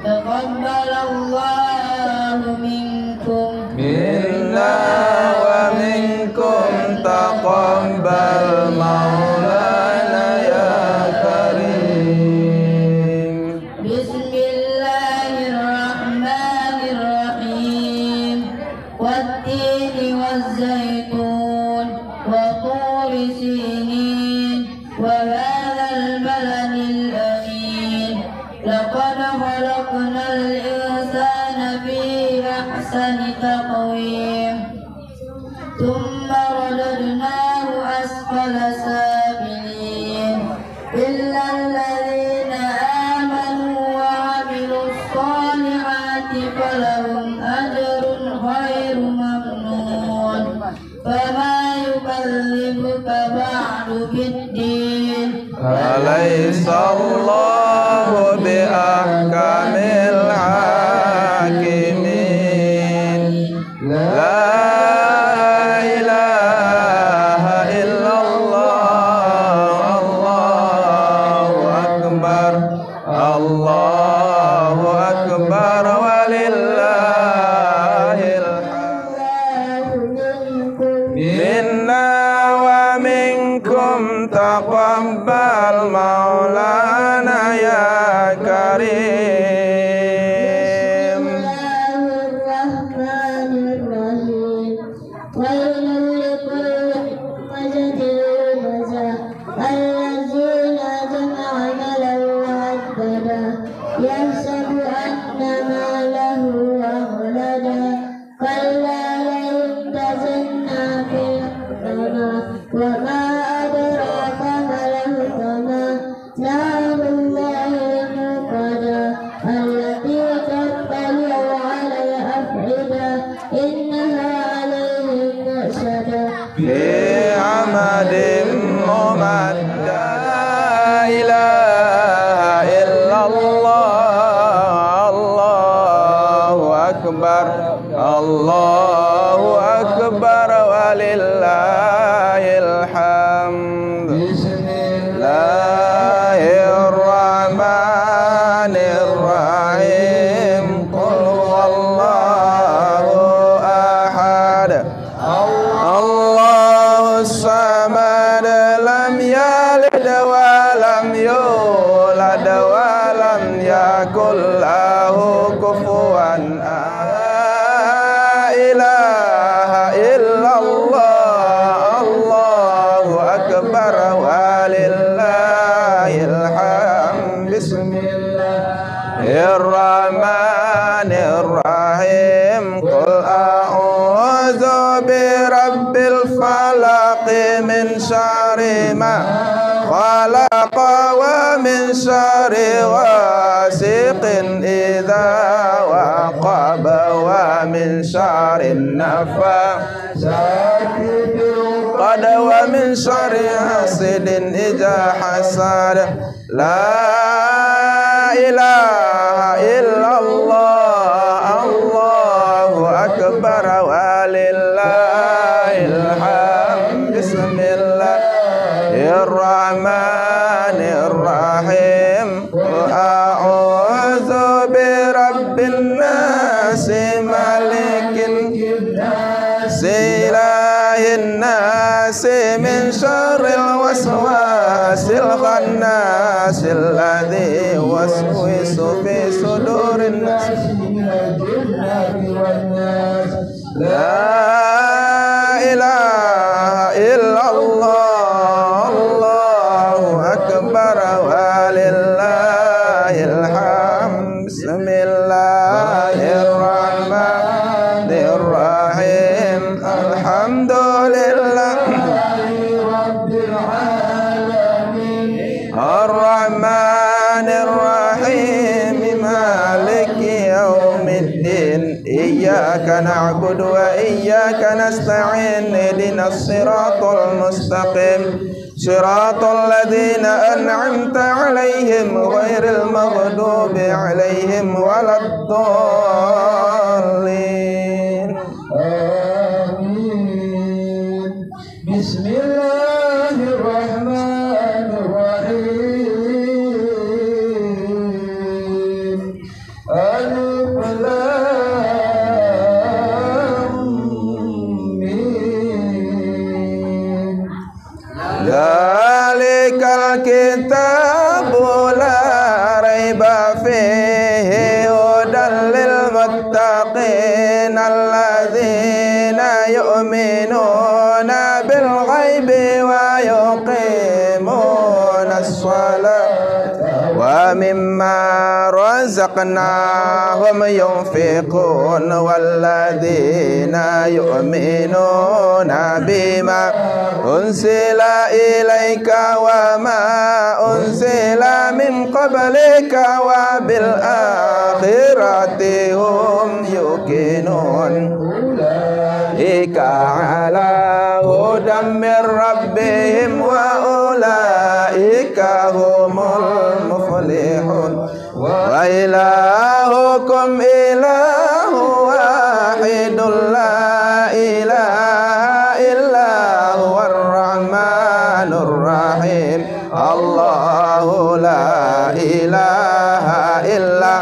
تقبل الله منكم منا ومنكم تقبل مولانا يا كريم. بسم الله الرحمن الرحيم والتين والزيتون وطور سينين وهذا البلد الأمين لقد خلقنا الإنسان في أحسن تقويم ثم رددناه أسفل سافلين إلا الذين آمنوا وعملوا الصالحات فلهم أجر غير ممنون فما يكذبك بعد بالدين أليس الله بأحكم الحاكمين. لا إله إلا الله. الله أكبر الله أكبر ولله الحمد. منا ومنكم تقبل مولانا يا كريم. يحسب أن ماله أخلدا كلا لينبذن في الحطمة وما أدراك ما الحطمة نار الله الموقدة التي تطلع على الأفئدة إنها عليهم مؤصدة في عمد ممدد. لا إله إلا الله. الله أكبر الله أكبر ولله الحمد. بسم الله الرحمن الرحيم قل هو الله أحد الله الصمد لم يلد ولم يولد ولم يكن له كفوا أحد. لا إله إلا الله. الله أكبر ولله الحمد. بسم الله الرحمن الرحيم قل أعوذ برب الفلق من شر ما خلق ومن شر غاسق إذا وقب ومن شر النفاثات في العقد ومن شر حاسد إذا حسد. لا إله إلا الله. الله أكبر ولله الحمد. بسم الله الرحمن الرحيم قل أعوذ برب الناس ملك الناس إله الناس من شر الوسواس الخناس الذي يوسوس في صدور الناس من الجنة والناس. لا إله إلا الله. الله أكبر ولله الحمد. بسم الله الرحمن الرحيم الحمد لله رب العالمين الرحمن الرحيم مالك يوم الدين إياك نعبد وإياك نستعين اهدنا الصراط المستقيم صراط الذين أنعمت عليهم غير المغضوب عليهم ولا الضالين. آمين. بسم الله الرحمن الرحيم ألف لام ميم ذلك الكتاب لا ريب فيه هدى للمتقين الذين يؤمنون بالغيب ويقيمون الصلاة ومما رزقناهم ينفقون والذين يؤمنون بما أنزل إليك وما أنزل من قبلك وبالآخرة هم يوقنون أولئك على هدى من ربهم وأولئك هم المفلحون وإلهكم إله واحد لا إله إلا هو الرحمن الرحيم الله لا إله إلا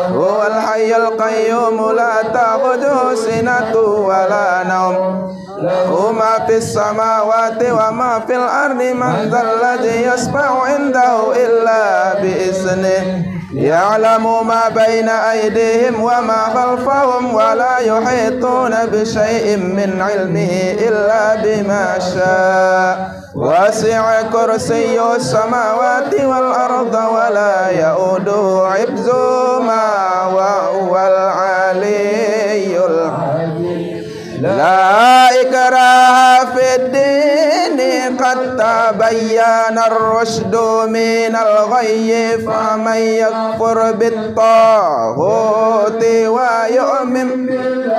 هو الحي القيوم لا تأخذه سنة ولا نوم له ما في السماوات وما في الأرض من ذا الذي يشفع عنده إلا بإذنه يعلم ما بين أيديهم وما خلفهم ولا يحيطون بشيء من علمه إلا بما شاء وسع كرسي السماوات والأرض ولا يؤوده حفظهما وهو العلي العظيم لا إكراه في الدين قد تبين الرشد من الغي فمن يكفر بالطاغوت ويؤمن بالله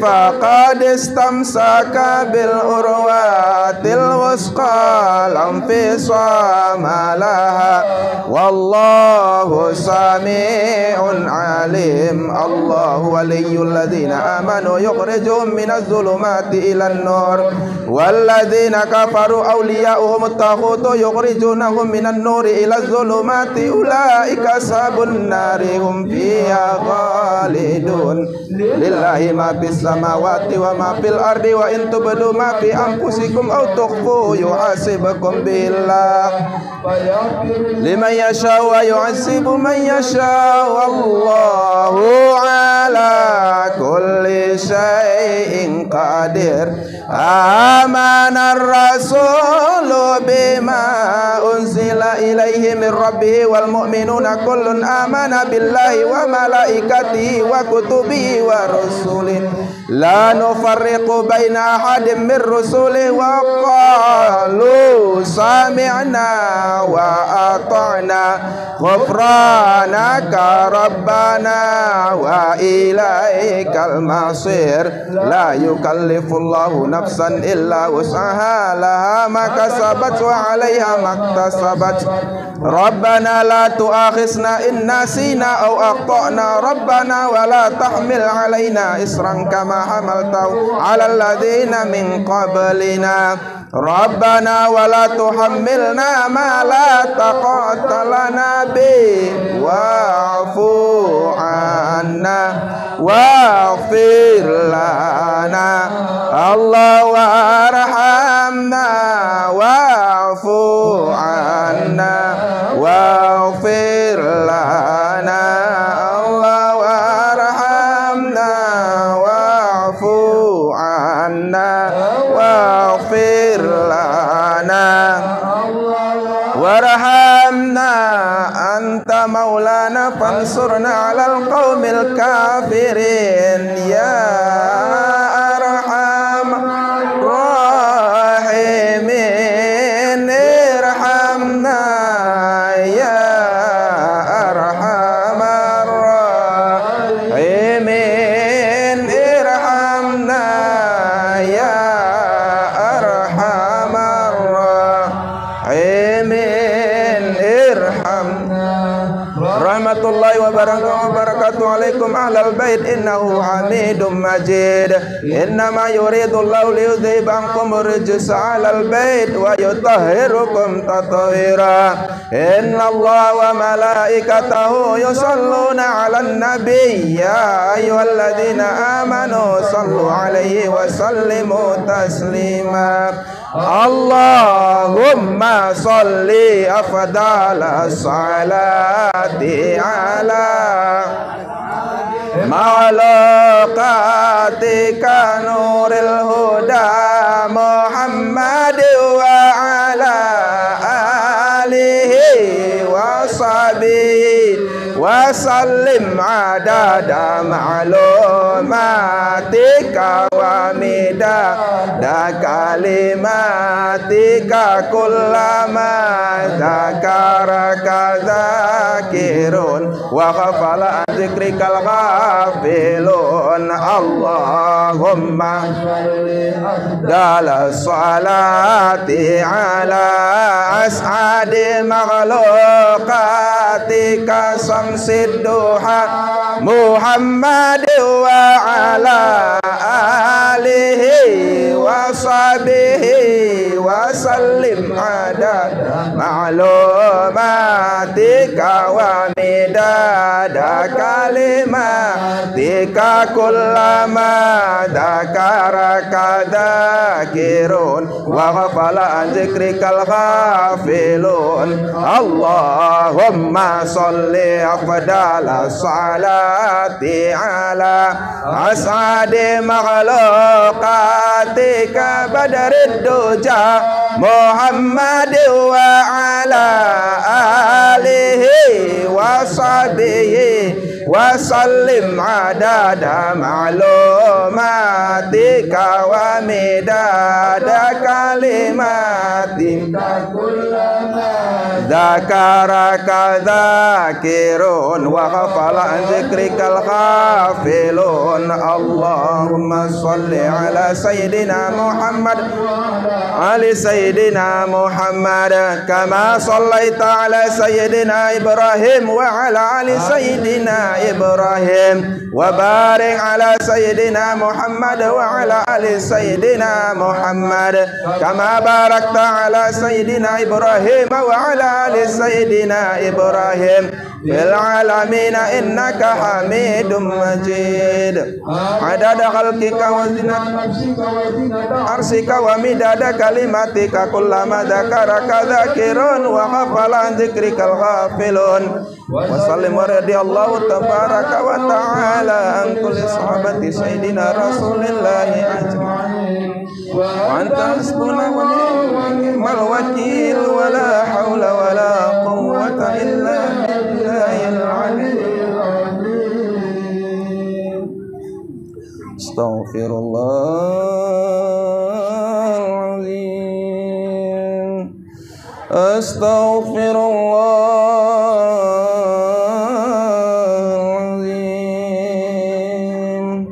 فقد استمسك بالعروة الوثقى لا انفصام لها والله سميع عليم الله ولي الذين آمنوا يخرجهم من الظلمات إلى النور والذين كفروا أولياؤهم الطاغوت يخرجونهم من النور إلى الظلمات أولئك أصحاب النار هم فيها خالدون لله ما في السماوات وما في الأرض وإن تبدوا ما في أنفسكم أو تخفوه يحاسبكم به الله لمن يشاء ويعذب من يشاء والله على كل شيء قدير آمن الرسول بما أنزل إليه من ربه والمؤمنون كل آمن بالله وملائكته وكتبه ورسله لا نفرق بين أحد من رسله وقالوا سمعنا وأطعنا غفرانك ربنا وإليك المصير لا يكلف الله نفسا إلا وسعها لها ما كسبت وعليها ما اكتسبت ربنا لا تؤاخذنا إن نسينا أو أخطأنا ربنا ولا تحمل علينا إصرا كما حملته على الذين من قبلنا ربنا ولا تحملنا ما لا طاقة لنا به واعف عنا واغفر لنا الله وارحمنا واعف عنا واغفر لنا الله وارحمنا واعف عنا واغفر لنا وارحمنا أنت مولانا فانصرنا على القوم الكافرين يا أرحم الراحمين ارحمنا يا أرحم الراحمين ارحمنا يا أرحم الراحمين ارحمنا رحمة الله وبركاته وبركاته عليكم أهل البيت إنه حميد مجيد إنما يريد الله ليذهب عنكم الرجس على البيت ويطهركم تطهيرا إن الله وملائكته يصلون على النبي يا أيها الذين آمنوا صلوا عليه وسلموا تسليما اللهم صل أفضل الصلاة على مخلوقاتك نور الهدى محمد وعلى آله وصحبه وسلم عدد معلوماتك ومداد كلماتك كلما ذكرك ذاكرون وغفل عن ذكرك الغافلون اللهم دال الصلاة على أسعد مخلوقاتك شمس الضحى محمد وعلى آله وصحبه وسلم عدد معلوماتك ومداد كلماتك كلما ذكرك ذاكرون وغفل عن ذكرك الغافلون اللهم صل أفضل الصلاة على أسعد مخلوقاتك بدر الدجى محمد وعلى آله وصحبه وسلم عدد معلوماتك ومداد كلماتك كلما ذكرك ذاكرون وغفل عن ذكرك الغافلون اللهم صل على سيدنا محمد على سيدنا محمد كما صليت على سيدنا إبراهيم وعلى آل سيدنا إبراهيم وبارك على سيدنا محمد وعلى آل سيدنا محمد كما باركت على سيدنا إبراهيم وعلى آل سيدنا إبراهيم في العالمين إنك حميد مجيد عدد خلقك وزنة عرشك ومداد كلماتك كلما ذكرك ذاكرون وغفل عن ذكرك الغافلون وسلم ورضي الله تبارك وتعالى عن كل صحابة سيدنا رسول الله أجمعين وأنت حسبنا ونعم الوكيل ولا حول ولا قوة إلا بالله العلي العظيم استغفر الله العظيم استغفر الله العظيم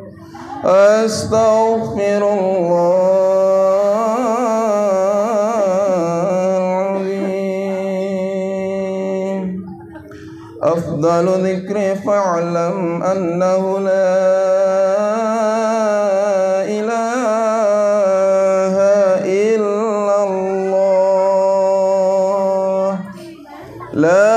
استغفر الله أفضل ذكر فاعلم أنه لا إله إلا الله لا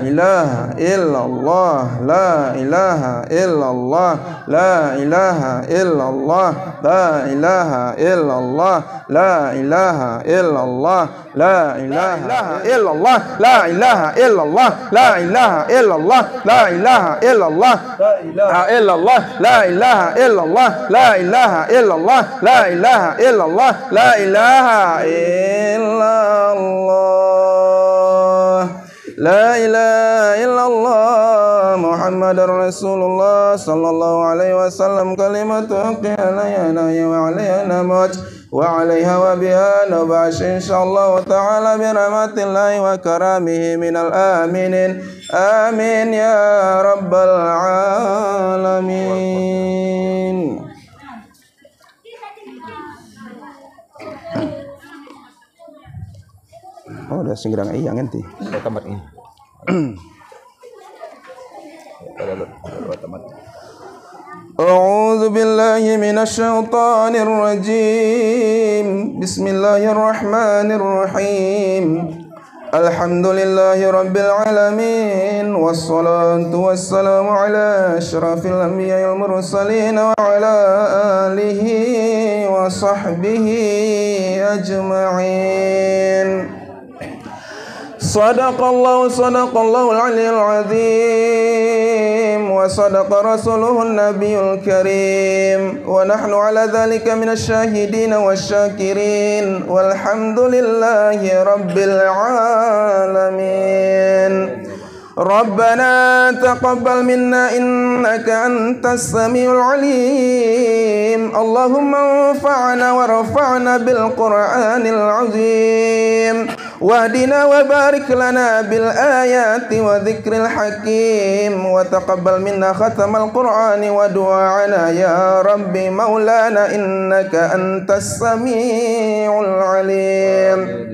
إله إلا الله لا إله إلا الله لا إله إلا الله لا إله إلا الله لا إله إلا الله لا إله إلا الله لا إله إلا الله لا إله إلا الله لا إله إلا الله لا إله إلا الله إلا الله لا إله إلا الله لا إله إلا الله لا إله إلا الله لا إله إلا الله لا إله إلا الله محمد رسول الله صلى الله عليه وسلم كلمة حق علينا وعلينا موت وعليها وبها نبعث إن شاء الله تعالى برحمة الله وكرامه من الآمنين آمين يا رب العالمين. Oh, udah segera iya nanti. Tamat ini. أعوذ بالله من الشيطان الرجيم بسم الله الرحمن الرحيم الحمد لله رب العالمين والصلاة والسلام على أشرف الأنبياء والمرسلين وعلى آله وصحبه أجمعين. صدق الله العلي العظيم وصدق رسوله النبي الكريم ونحن على ذلك من الشاهدين والشاكرين والحمد لله رب العالمين. ربنا تقبل منا إنك أنت السميع العليم اللهم انفعنا وارفعنا بالقرآن العظيم واهدنا وبارك لنا بالآيات وذكر الحكيم وتقبل منا ختم القرآن ودعاءنا يا رب مولانا إنك أنت السميع العليم.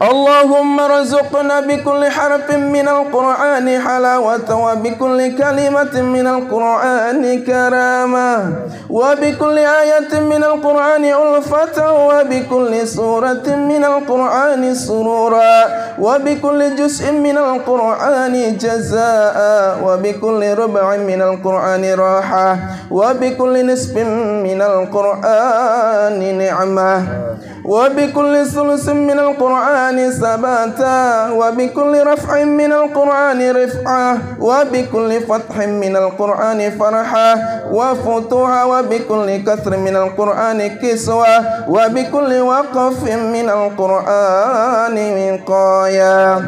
اللهم ارزقنا بكل حرف من القرآن حلاوة وبكل كلمة من القرآن كرامة وبكل آية من القرآن ألفة وبكل سورة من القرآن سرورا وبكل جزء من القرآن جزاء وبكل ربع من القرآن راحة وبكل نصف من القرآن نعمة وبكل ثلث من القرآن ثباتا وبكل رفع من القرآن رفعة وبكل فتح من القرآن فرحة وفتوحا وبكل كثر من القرآن كسوة وبكل وقف من القرآن وقاية.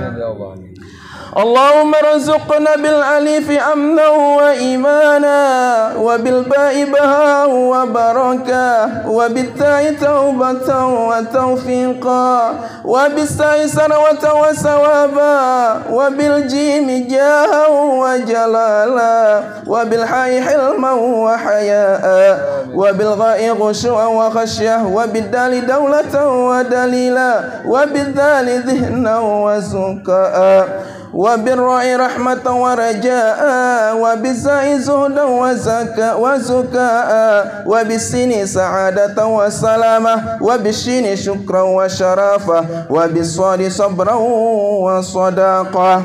اللهم ارزقنا بالألف أمنا وإيمانا وبالباء بهاء وبركة وبالتاء توبة وتوفيقا وبالساء سروة وثوابا وبالجيم جاها وجلالا وبالحاء حلما وحياء وبالغاء غشوعا وخشية وبالدال دولة ودليلا وبالذال ذهنا وزكاء وبالراء رحمة ورجاء وبالزاء زهدا وزكاء وبالسين سعادة وسلامة وبالشين شكرا وشرافة وبالصاد صبرا وصداقة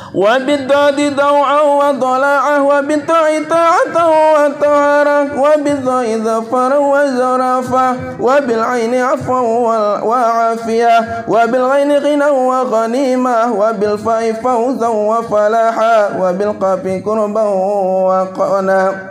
وبالضاد ضوعا وضلاعا وبالطاء طاعة وطهارة وبالظاء ظفرا وزرافة وبالعين عفوا وعافية وبالغين غنى وغنيمة وبالفاء فوزا وفلاحا وبالقاف قربا وقنا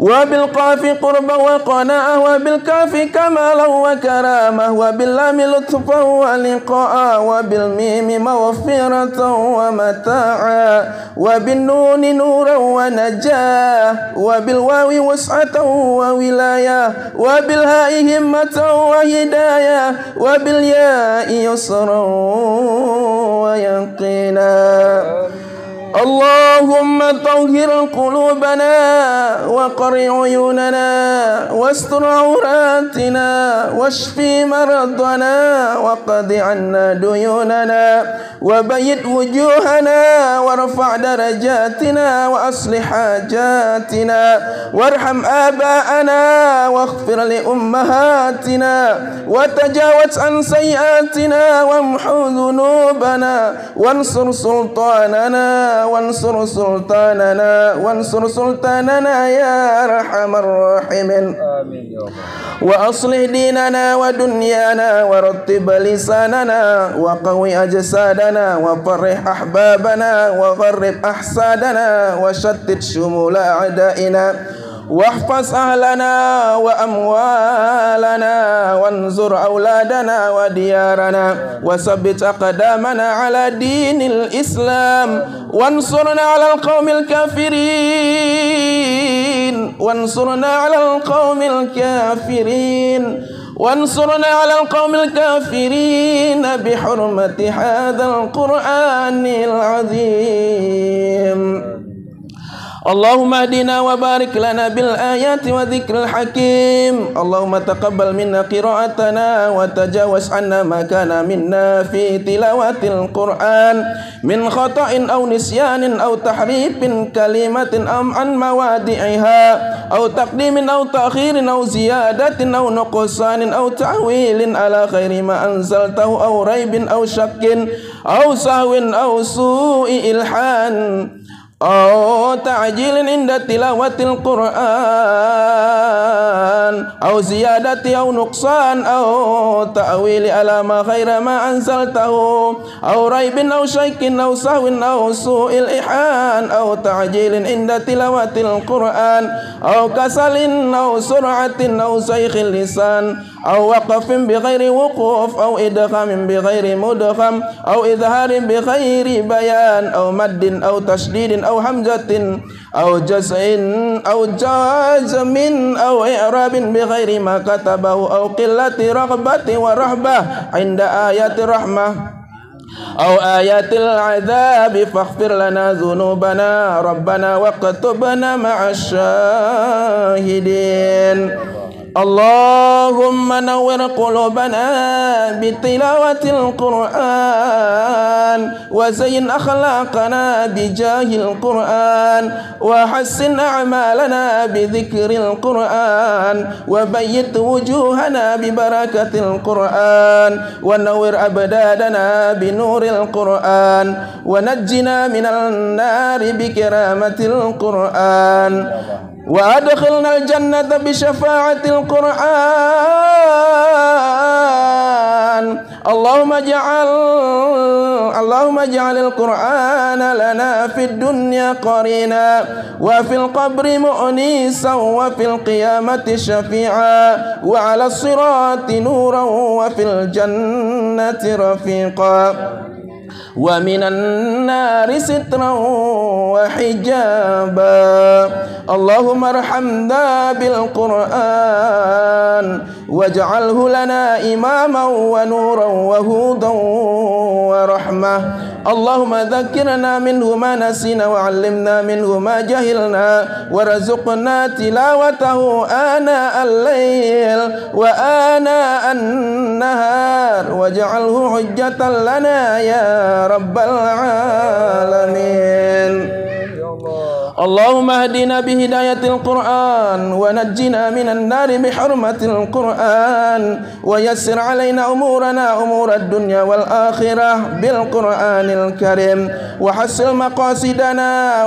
وبالقاف قربا وقناعة وبالكاف كمالا وكرامة وباللام لطفا ولقاء وبالميم مغفرة ومتاعا وبالنون نورا ونجاة وبالواو وسعة وولاية وبالهاء همة وهداية وبالياء يسرا ويقينا. اللهم طهر قلوبنا وقر عيوننا واستر عوراتنا واشف مرضنا وقض عنا ديوننا وبيض وجوهنا وارفع درجاتنا وأصلح حاجاتنا وارحم آباءنا واغفر لأمهاتنا وتجاوز عن سيئاتنا وامحو ذنوبنا وانصر سلطاننا وانصر سلطاننا يا أرحم الراحمين. وأصلح ديننا ودنيانا ورتب لساننا وقوي أجسادنا وفرح أحبابنا وغرب أحسادنا وشتت شمول أعدائنا واحفظ أهلنا وأموالنا وانصر أولادنا وديارنا وثبت أقدامنا على دين الإسلام وانصرنا على القوم الكافرين وانصرنا على القوم الكافرين وانصرنا على القوم الكافرين بحرمة هذا القرآن العظيم. اللهم اهدنا وبارك لنا بالآيات وذكر الحكيم. اللهم تقبل منا قراءتنا وتجاوز عنا ما كان منا في تلاوة القرآن من خطأ أو نسيان أو تحريف كلمة أم عن موادعها أو تقديم أو تأخير أو زيادة أو نقصان أو تعويل على خير ما أنزلته أو ريب أو شك أو سهو أو سوء إلحان أو تعجيل عند تلاوة القرآن أو زيادة أو نقصان أو تأويل على ما خير ما أنزلته أو ريب أو شك أو سهو أو سوء الإحان أو تعجيل عند تلاوة القرآن أو كسل أو سرعة أو سيخ اللسان أو وقف بغير وقوف أو إدغام بغير مدغم أو إظهار بغير بيان أو مد أو تشديد أو همزة أو جزع أو جازم أو إعراب بغير ما كتبه أو قلة رغبة ورهبة عند آيات الرحمة أو آيات العذاب فاغفر لنا ذنوبنا ربنا واكتبنا مع الشاهدين. اللهم نور قلوبنا بتلاوة القرآن وزين أخلاقنا بجاه القرآن وحسن أعمالنا بذكر القرآن وبيت وجوهنا ببركة القرآن ونور أبداننا بنور القرآن ونجنا من النار بكرامة القرآن وأدخلنا الجنة بشفاعة القرآن. اللهم اجعل القرآن لنا في الدنيا قرينا وفي القبر مؤنيسا وفي القيامة شفيعا وعلى الصراط نورا وفي الجنة رفيقا ومن النار سترا وحجابا. اللهم ارحمنا بالقرآن واجعله لنا إماما ونورا وهدى ورحمة. اللهم ذكرنا منه ما نسينا وعلمنا منه ما جهلنا وارزقنا تلاوته آناء الليل وآناء النهار واجعله حجة لنا يا رب العالمين. اللهم اهدنا بهداية القرآن ونجنا من النار بحرمة القرآن ويسر علينا أمورنا أمور الدنيا والآخرة بالقرآن الكريم وحصل مقاصدنا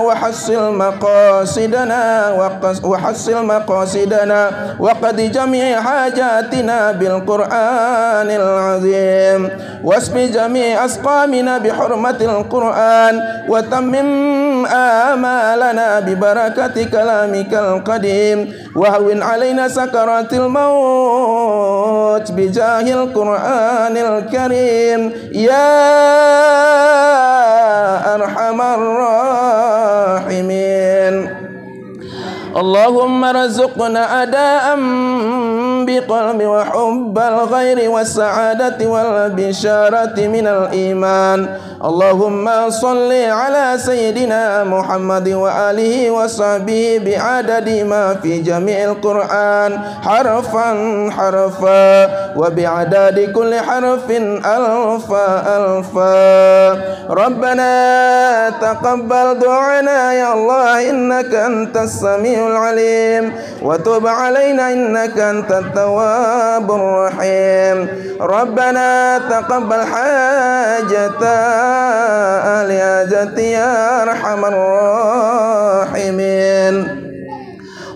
وحصل مقاصدنا وقد جميع حاجاتنا بالقرآن العظيم واسم جميع أسقامنا بحرمة القرآن وتمم آمالنا ببركة كلامك القديم وهون علينا سكرات الموت بجاه القرآن الكريم يا أرحم الراحمين. اللهم ارزقنا أداء بقلب وحب الخير والسعادة والبشارة من الإيمان. اللهم صل على سيدنا محمد وآله وصحبه بعدد ما في جميع القرآن حرفا حرفا وبعدد كل حرف ألفا ألفا. ربنا تقبل دعانا يا الله إنك أنت السميع العليم وتب علينا إنك أنت التواب الرحيم. ربنا تقبل حاجتنا حاجتي يا أرحم الراحمين.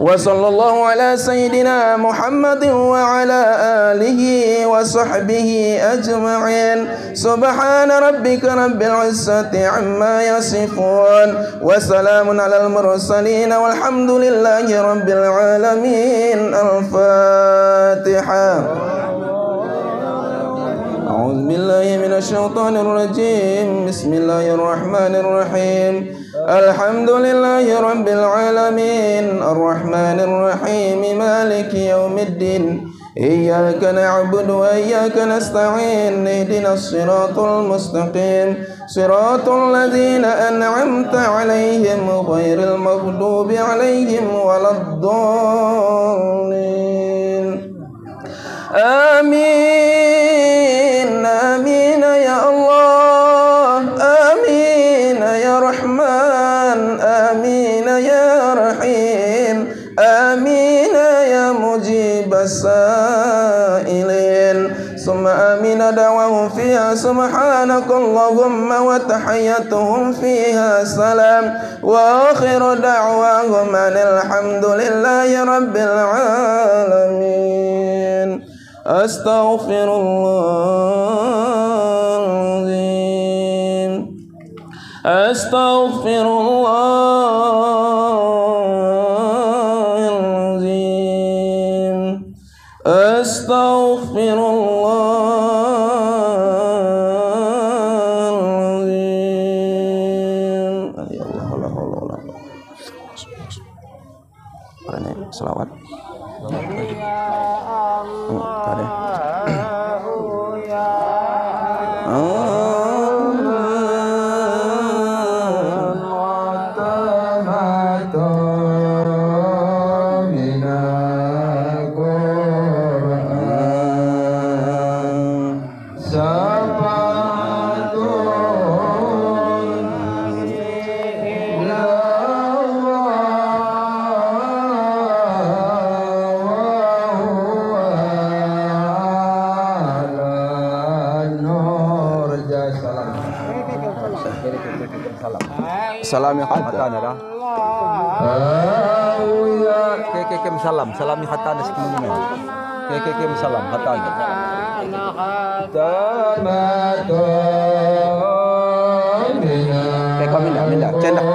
وصلى الله على سيدنا محمد وعلى آله وصحبه أجمعين. سبحان ربك رب العزة عما يصفون وسلام على المرسلين والحمد لله رب العالمين. الفاتحة. أعوذ بالله من الشيطان الرجيم بسم الله الرحمن الرحيم الحمد لله رب العالمين الرحمن الرحيم مالك يوم الدين إياك نعبد وإياك نستعين اهدنا الصراط المستقيم صراط الذين أنعمت عليهم غير المغضوب عليهم ولا الضالين آمين آمين يا الله آمين يا رحمن آمين يا رحيم آمين يا مجيب السائلين ثم آمين دعواهم فيها سبحانك اللهم وتحيتهم فيها سلام وآخر دعواهم أن الحمد لله رب العالمين أستغفر الله العظيم أستغفر الله العظيم أستغفر الله العظيم يا الله لا حول ولا قوة إلا بالله selawat salam yang kata ada ke salam salam yang kata ada sekian ke salam kata ada ke kami dah cendak